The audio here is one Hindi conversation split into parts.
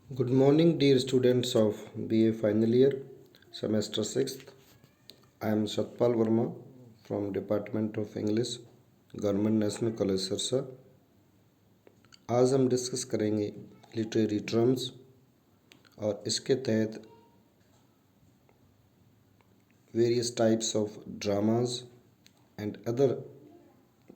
Good morning, dear students of BA final year, semester 6th. I am Satpal Verma from Department of English, government national college Sirsa. आज हम डिस्कस करेंगे लिटरेरी टर्म्स और इसके तहत various types of dramas and other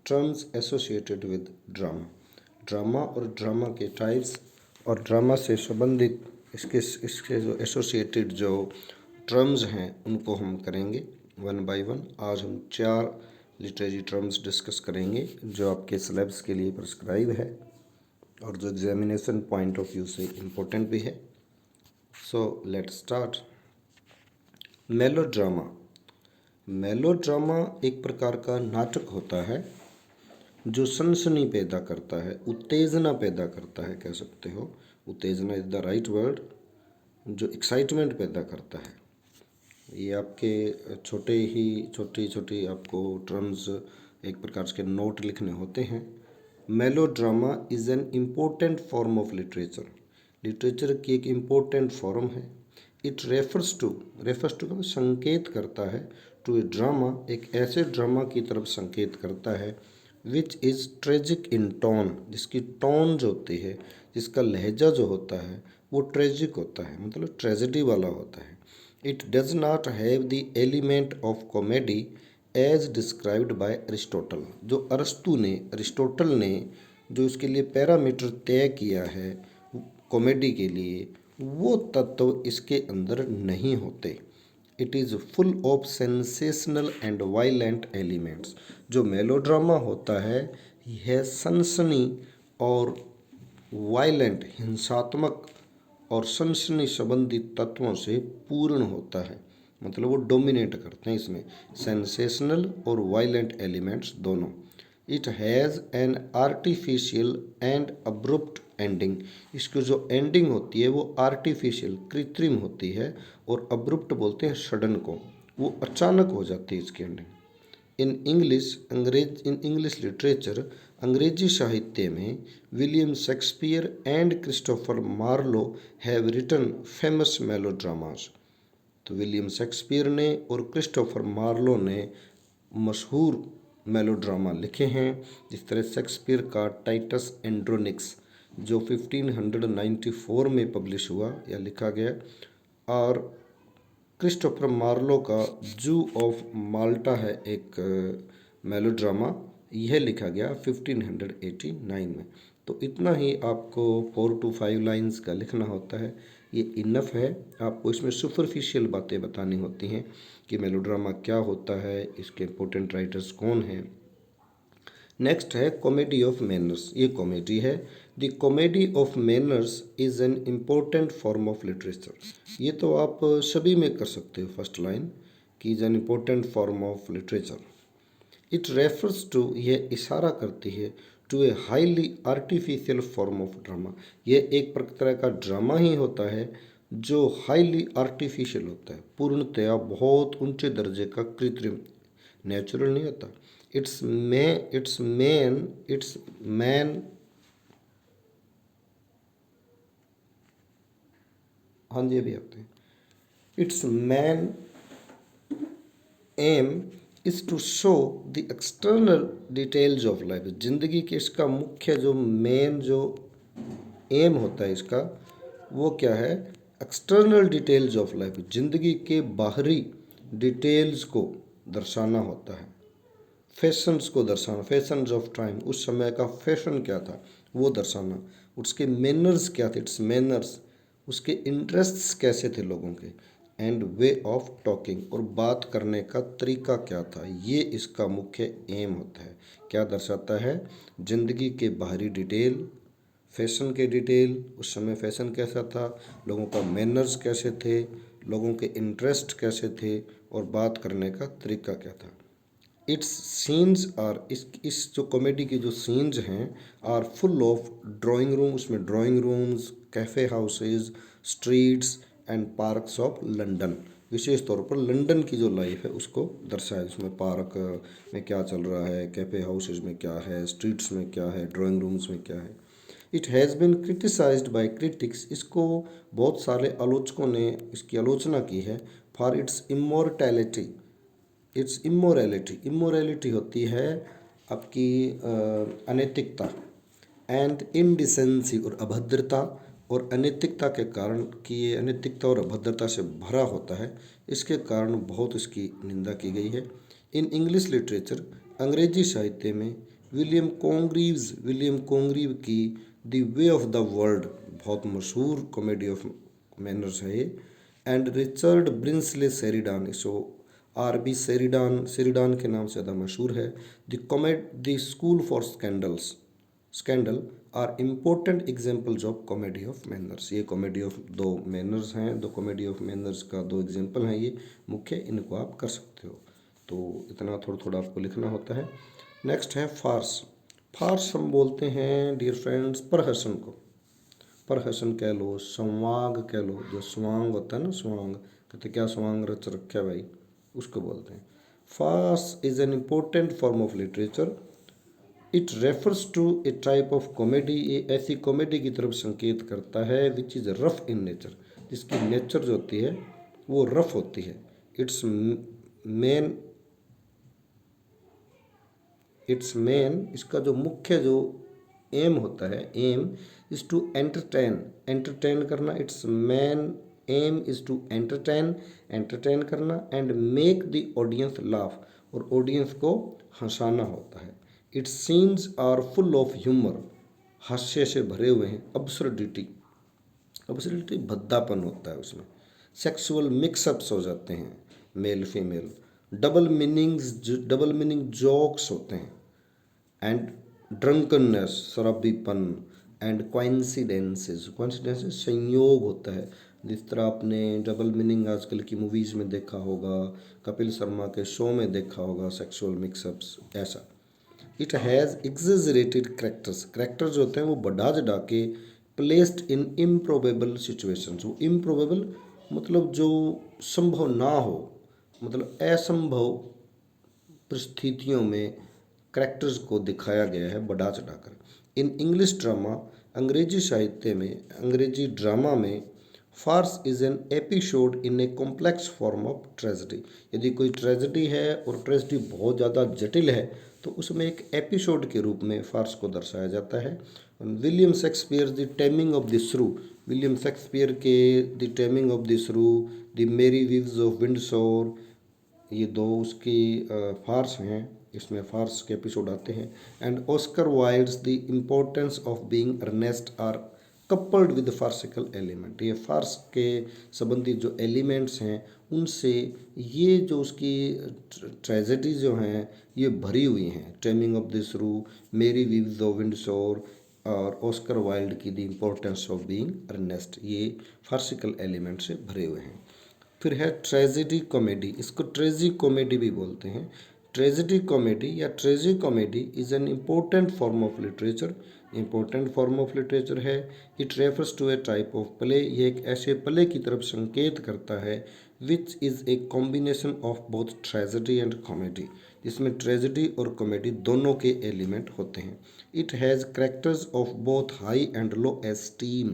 terms associated with drama और ड्रामा के टाइप्स और ड्रामा से संबंधित इसके जो एसोसिएटेड जो टर्म्स हैं उनको हम करेंगे वन बाय वन। आज हम 4 लिटरेरी टर्म्स डिस्कस करेंगे जो आपके सिलेबस के लिए प्रिस्क्राइब है और जो एग्जामिनेशन पॉइंट ऑफ व्यू से इम्पोर्टेंट भी है। So let's start. Melodrama. Melodrama एक प्रकार का नाटक होता है जो सनसनी पैदा करता है, उत्तेजना पैदा करता है, कह सकते हो उत्तेजना इज द राइट वर्ड, जो एक्साइटमेंट पैदा करता है। ये आपके छोटी छोटी आपको टर्म्स एक प्रकार के नोट लिखने होते हैं। Melodrama is an important form of literature की एक इम्पोर्टेंट फॉर्म है। इट रेफर्स टू का संकेत करता है, टू ए ड्रामा, एक ऐसे ड्रामा की तरफ संकेत करता है which is tragic in tone, जिसकी टोन जो होती है, जिसका लहजा जो होता है वो ट्रेजिक होता है, मतलब ट्रेजेडी वाला होता है। It does not have the element of comedy as described by Aristotle. जो अरिस्टोटल ने जो इसके लिए पैरामीटर तय किया है कॉमेडी के लिए, वो तत्व इसके अंदर नहीं होते। It is full of sensational and violent elements. जो मेलोड्रामा होता है यह सनसनी और वायलेंट, हिंसात्मक और सनसनी संबंधित तत्वों से पूर्ण होता है, मतलब वो डोमिनेट करते हैं इसमें सेंसेशनल और वायलेंट एलिमेंट्स दोनों। It has an artificial and abrupt ending. इसकी जो एंडिंग होती है वो आर्टिफिशियल, कृत्रिम होती है, और अब्रुप्ट बोलते हैं सडन को, वो अचानक हो जाती है इसकी एंडिंग। इन इंग्लिश लिटरेचर, अंग्रेजी साहित्य में William Shakespeare and Christopher Marlowe have written famous melodramas. तो विलियम शेक्सपियर ने और क्रिस्टोफर मार्लो ने मशहूर मेलोड्रामा लिखे हैं। जिस तरह शेक्सपियर का टाइटस एंड्रोनिक्स जो 1594 में पब्लिश हुआ या लिखा गया, और क्रिस्टोफर मार्लो का जू ऑफ माल्टा है एक मेलोड्रामा, यह लिखा गया 1589 में। तो इतना ही आपको 4 to 5 लाइंस का लिखना होता है, ये इनफ है। आपको इसमें सुपरफिशियल बातें बतानी होती हैं कि मेलोड्रामा क्या होता है, इसके इम्पोर्टेंट राइटर्स कौन हैं। नेक्स्ट है कॉमेडी ऑफ मैनर्स। ये कॉमेडी है। The comedy of manners is an important form of literature. ये तो आप सभी में कर सकते हो फर्स्ट लाइन कि is an important form of literature. It refers to, यह इशारा करती है, to a highly artificial form of drama. यह एक तरह का ड्रामा ही होता है जो हाईली आर्टिफिशियल होता है, पूर्णतया बहुत ऊंचे दर्जे का, कृत्रिम, नेचुरल नहीं होता। इट्स मैन हाँ जी अभी आते हैं। Its main aim is to show the external details of life. ज़िंदगी के इसका मुख्य जो मेन जो एम होता है इसका, वो क्या है, एक्सटर्नल डिटेल्स ऑफ लाइफ, ज़िंदगी के बाहरी डिटेल्स को दर्शाना होता है, फैशंस को दर्शाना, फैशंस ऑफ टाइम, उस समय का फैशन क्या था वो दर्शाना, उसके मैनर्स क्या थे, इट्स मैनर्स, उसके इंटरेस्ट्स कैसे थे लोगों के, एंड वे ऑफ टॉकिंग, और बात करने का तरीका क्या था, ये इसका मुख्य एम होता है। क्या दर्शाता है, ज़िंदगी के बाहरी डिटेल, फैशन के डिटेल, उस समय फैशन कैसा था, लोगों का मैनर्स कैसे थे, लोगों के इंटरेस्ट कैसे थे, और बात करने का तरीका क्या था। इट्स सीन्स आर, इस जो कॉमेडी के जो सीन्स हैं, are full of drawing room, उसमें drawing rooms, cafe houses, streets and parks of London. विशेष तौर पर लंदन की जो लाइफ है उसको दर्शाया, उसमें पार्क में क्या चल रहा है, कैफ़े हाउसेज में क्या है, स्ट्रीट्स में क्या है, ड्राइंग रूम्स में क्या है। It has been criticised by critics, इसको बहुत सारे आलोचकों ने इसकी आलोचना की है, for its immortality, its immorality, immorality होती है आपकी अनैतिकता, एंड इनडिसेंसी और अभद्रता, और अनैतिकता के कारण कि ये अनैतिकता और अभद्रता से भरा होता है, इसके कारण बहुत इसकी निंदा की गई है। इन इंग्लिश लिटरेचर, अंग्रेजी साहित्य में विलियम कॉन्ग्रीव की the way of the world बहुत मशहूर कॉमेडी ऑफ मैनर्स है ये, एंड रिचर्ड ब्रिंसले शेरिडान, इसो आर बी शेरिडान के नाम से ज़्यादा मशहूर है, the school for scandal are important examples of comedy of manners. ये कॉमेडी ऑफ दो मैनर्स हैं, दो कॉमेडी ऑफ मैनर्स का दो एग्जाम्पल हैं ये मुख्य, इनको आप कर सकते हो। तो इतना थोड़ा थोड़ा आपको लिखना होता है। नेक्स्ट है फार्स। फार्स हम बोलते हैं डियर फ्रेंड्स प्रहसन को, प्रहसन कह लो, संवांग कह लो, जो स्वांग होता है ना, स्वांग कहते क्या स्वांग रच रखा भाई, उसको बोलते हैं। Farce is an important form of literature, it refers to a type of comedy, ये ऐसी कॉमेडी की तरफ संकेत करता है which is rough in nature, जिसकी नेचर जो होती है वो रफ होती है। इट्स मेन इसका जो मुख्य जो एम होता है, एम इज़ टू एंटरटेन करना, its main aim is to entertain करना, and make the audience laugh, और ऑडियंस को हंसाना होता है। Its scenes are full of humour, हास्य से भरे हुए हैं। अब्सर्डिटी भद्दापन होता है उसमें। सेक्सुअल मिक्सअप्स हो जाते हैं male female. Double meaning jokes होते हैं, एंड ड्रंकननेस शराबीपन, एंड कोइंसिडेंसेस संयोग होता है। जिस तरह आपने डबल मीनिंग आजकल की मूवीज़ में देखा होगा, कपिल शर्मा के शो में देखा होगा, सेक्सुअल मिक्सअप्स ऐसा। इट हैज़ एग्जेजरेटेड करेक्टर्स जो होते हैं वो बढ़ा चढ़ा के प्लेस्ड इन इम्प्रोबेबल सिचुएशंस, वो इम्प्रोबेबल मतलब जो संभव ना हो, मतलब असंभव परिस्थितियों में करेक्टर्स को दिखाया गया है बढ़ा चढ़ाकर। इन इंग्लिश ड्रामा, अंग्रेजी साहित्य में, अंग्रेजी ड्रामा में, farce is an episode in a complex form of tragedy. यदि कोई ट्रेजेडी है और ट्रेजेडी बहुत ज़्यादा जटिल है तो उसमें एक एपिसोड के रूप में फार्स को दर्शाया जाता है। William Shakespeare the taming of the श्रू, विलियम शेक्सपियर के द टेमिंग ऑफ द श्रू, द मेरी वीव्स ऑफ विंडसोर, ये दो उसकी फार्स हैं, इसमें फार्स के एपिसोड आते हैं। And Oscar Wilde's the importance of being Earnest are coupled with farcical element, ये फार्स के संबंधित जो एलिमेंट्स हैं उनसे ये जो उसकी ट्रेजेडी जो हैं ये भरी हुई हैं। Taming of the shrew, merry wives of Windsor और ऑस्कर वाइल्ड की the importance of being Earnest, ये फार्सिकल एलिमेंट से भरे हुए हैं। फिर है ट्रेजेडी कॉमेडी, इसको ट्रेजी कॉमेडी भी बोलते हैं। ट्रेजेडी कॉमेडी या tragicomedy is an important form of literature, important form of literature है। It refers to a type of play, ये एक ऐसे प्ले की तरफ संकेत करता है which is a combination of both tragedy and comedy, जिसमें ट्रेजेडी और कॉमेडी दोनों के एलिमेंट होते हैं। It has characters of both high and low esteem,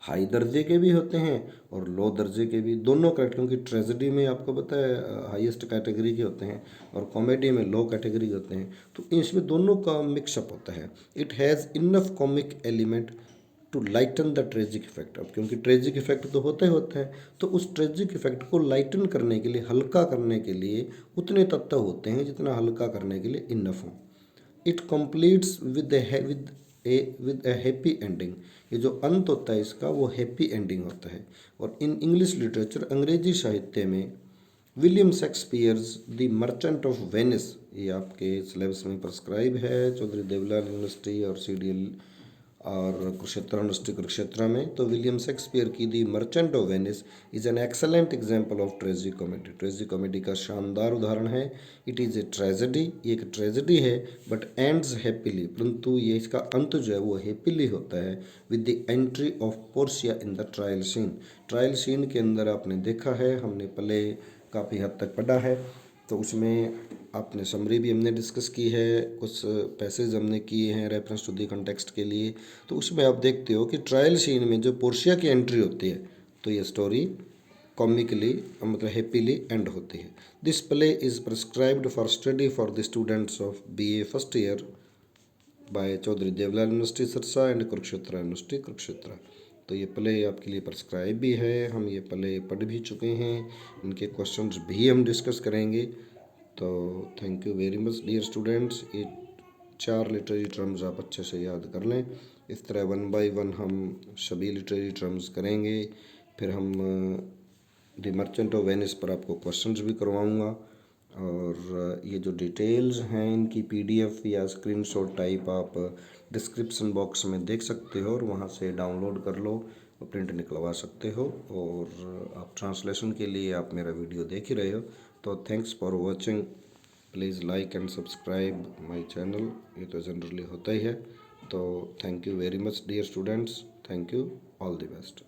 high दर्जे के भी होते हैं और लो दर्जे के भी, दोनों कैटेगरी, क्योंकि ट्रेजेडी में आपको पता है हाईएस्ट कैटेगरी के होते हैं और कॉमेडी में लो कैटेगरी के होते हैं, तो इसमें दोनों का मिक्सअप होता है। It has enough comic element to lighten the tragic effect, अब क्योंकि ट्रेजिक इफेक्ट तो होते होते हैं, तो उस ट्रेजिक इफेक्ट को लाइटन करने के लिए, हल्का करने के लिए उतने तत्व होते हैं जितना हल्का करने के लिए इनफ हो। It completes with A happy ending, ये जो अंत होता है इसका वो हैप्पी एंडिंग होता है। और इन इंग्लिश लिटरेचर, अंग्रेजी साहित्य में, William Shakespeare's the merchant of Venice, ये आपके सिलेबस में प्रिस्क्राइब है चौधरी देवलाल यूनिवर्सिटी और CDL और कुरुक्षेत्र यूनिवर्सिटी कुरुक्षेत्र में। तो विलियम शेक्सपियर की the merchant of Venice is an excellent example of tragicomedy, tragicomedy का शानदार उदाहरण है। इट इज़ ए ट्रेजेडी, ये एक ट्रेजेडी है, बट एंड्स हैप्पीली, परंतु ये इसका अंत जो है वो हैप्पीली होता है with the entry of Portia in the trial scene. Trial scene के अंदर आपने देखा है, हमने पहले काफ़ी हद तक पढ़ा है तो उसमें आपने समरी भी हमने डिस्कस की है, कुछ पैसेज हमने किए हैं रेफरेंस टू दी कंटेक्स्ट के लिए। तो उसमें आप देखते हो कि ट्रायल सीन में जो पोर्शिया की एंट्री होती है तो ये स्टोरी कॉमिकली मतलब हैप्पीली एंड होती है। This play is prescribed for study for the students of BA first year by Chaudhary Devilal university Sirsa and Kurukshetra university Kurukshetra. तो ये प्ले आपके लिए प्रिस्क्राइब भी है, हम ये प्ले पढ़ भी चुके हैं, इनके क्वेश्चंस भी हम डिस्कस करेंगे। तो thank you very much dear students. ये 4 लिटरेरी टर्म्स आप अच्छे से याद कर लें। इस तरह 1 बाय 1 हम सभी लिटरेरी टर्म्स करेंगे। फिर हम द मर्चेंट ऑफ वेनिस पर आपको क्वेश्चंस भी करवाऊंगा, और ये जो डिटेल्स हैं इनकी PDF या स्क्रीनशॉट टाइप आप डिस्क्रिप्शन बॉक्स में देख सकते हो, और वहाँ से डाउनलोड कर लो और प्रिंट निकलवा सकते हो। और आप ट्रांसलेशन के लिए आप मेरा वीडियो देख ही रहे हो। तो thanks for watching, please like and subscribe my channel, ये तो जनरली होता ही है। तो thank you very much dear students, thank you, all the best.